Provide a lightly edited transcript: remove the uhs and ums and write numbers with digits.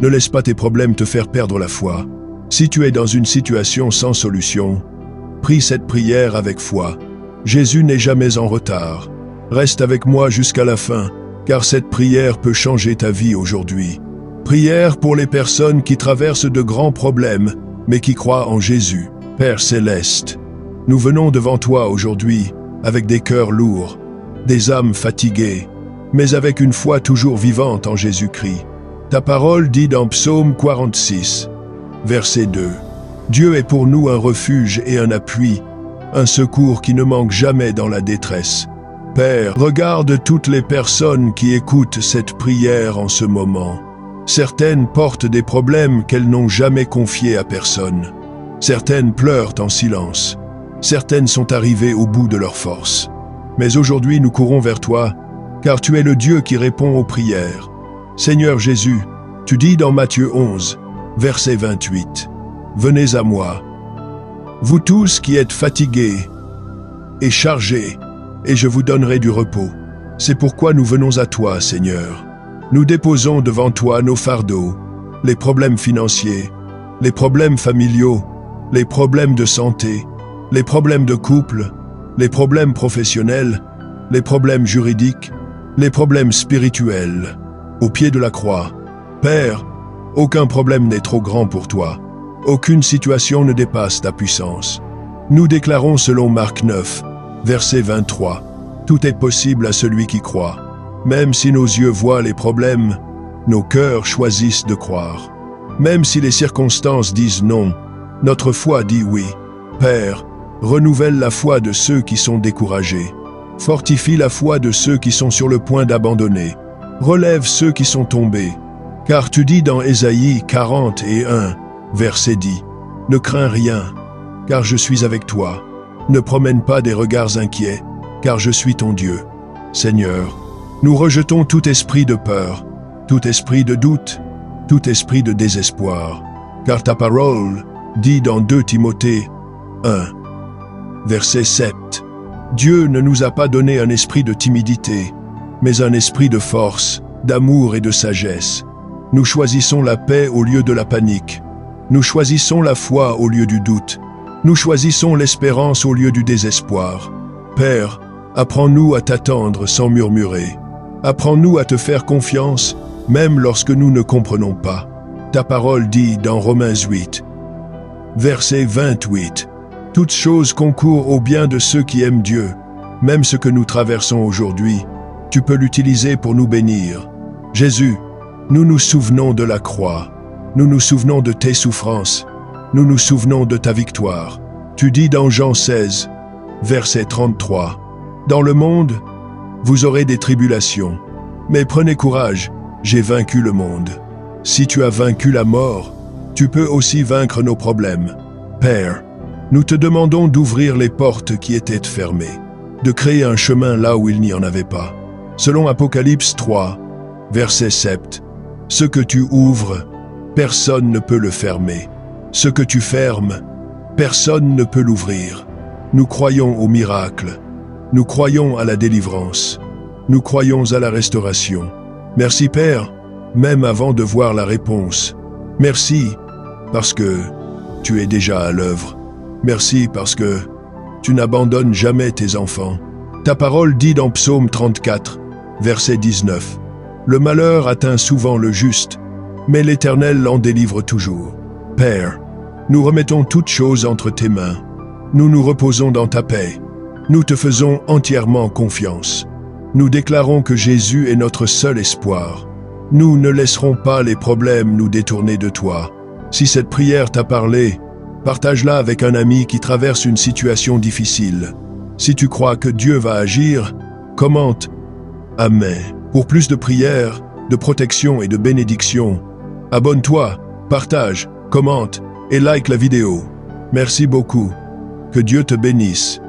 Ne laisse pas tes problèmes te faire perdre la foi. Si tu es dans une situation sans solution, prie cette prière avec foi. Jésus n'est jamais en retard. Reste avec moi jusqu'à la fin, car cette prière peut changer ta vie aujourd'hui. Prière pour les personnes qui traversent de grands problèmes, mais qui croient en Jésus. Père céleste, nous venons devant toi aujourd'hui avec des cœurs lourds, des âmes fatiguées, mais avec une foi toujours vivante en Jésus-Christ. Ta parole dit dans Psaume 46, verset 2, « Dieu est pour nous un refuge et un appui, un secours qui ne manque jamais dans la détresse. » Père, regarde toutes les personnes qui écoutent cette prière en ce moment. Certaines portent des problèmes qu'elles n'ont jamais confiés à personne. Certaines pleurent en silence. Certaines sont arrivées au bout de leurs forces. Mais aujourd'hui, nous courons vers toi, car tu es le Dieu qui répond aux prières. Seigneur Jésus, tu dis dans Matthieu 11, verset 28, « Venez à moi, vous tous qui êtes fatigués et chargés, et je vous donnerai du repos. » C'est pourquoi nous venons à toi, Seigneur. Nous déposons devant toi nos fardeaux, les problèmes financiers, les problèmes familiaux, les problèmes de santé, les problèmes de couple, les problèmes professionnels, les problèmes juridiques, les problèmes spirituels, au pied de la croix. Père, aucun problème n'est trop grand pour toi. Aucune situation ne dépasse ta puissance. Nous déclarons selon Marc 9, verset 23, « Tout est possible à celui qui croit. » Même si nos yeux voient les problèmes, nos cœurs choisissent de croire. Même si les circonstances disent non, notre foi dit oui. Père, renouvelle la foi de ceux qui sont découragés. Fortifie la foi de ceux qui sont sur le point d'abandonner. Relève ceux qui sont tombés. Car tu dis dans Ésaïe 41, verset 10, « Ne crains rien, car je suis avec toi. Ne promène pas des regards inquiets, car je suis ton Dieu. » Seigneur, nous rejetons tout esprit de peur, tout esprit de doute, tout esprit de désespoir, car ta parole dit dans 2 Timothée 1, verset 7, « Dieu ne nous a pas donné un esprit de timidité, mais un esprit de force, d'amour et de sagesse. Nous choisissons la paix au lieu de la panique. Nous choisissons la foi au lieu du doute. Nous choisissons l'espérance au lieu du désespoir. Père, apprends-nous à t'attendre sans murmurer. Apprends-nous à te faire confiance, même lorsque nous ne comprenons pas. Ta parole dit dans Romains 8, verset 28, « Toutes choses concourent au bien de ceux qui aiment Dieu. Même ce que nous traversons aujourd'hui, tu peux l'utiliser pour nous bénir. » Jésus, nous nous souvenons de la croix. Nous nous souvenons de tes souffrances. Nous nous souvenons de ta victoire. Tu dis dans Jean 16, verset 33, « Dans le monde, vous aurez des tribulations. Mais prenez courage, j'ai vaincu le monde. » Si tu as vaincu la mort, tu peux aussi vaincre nos problèmes. Père, nous te demandons d'ouvrir les portes qui étaient fermées, de créer un chemin là où il n'y en avait pas. Selon Apocalypse 3, verset 7, « Ce que tu ouvres, personne ne peut le fermer. Ce que tu fermes, personne ne peut l'ouvrir. » Nous croyons au miracle. Nous croyons à la délivrance. Nous croyons à la restauration. Merci Père, même avant de voir la réponse. Merci parce que tu es déjà à l'œuvre. Merci parce que tu n'abandonnes jamais tes enfants. Ta parole dit dans Psaume 34, verset 19, « Le malheur atteint souvent le juste, mais l'Éternel l'en délivre toujours. » Père, nous remettons toutes choses entre tes mains. Nous nous reposons dans ta paix. Nous te faisons entièrement confiance. Nous déclarons que Jésus est notre seul espoir. Nous ne laisserons pas les problèmes nous détourner de toi. Si cette prière t'a parlé, partage-la avec un ami qui traverse une situation difficile. Si tu crois que Dieu va agir, commente « Amen ». Pour plus de prières, de protection et de bénédiction, abonne-toi, partage, commente et like la vidéo. Merci beaucoup. Que Dieu te bénisse.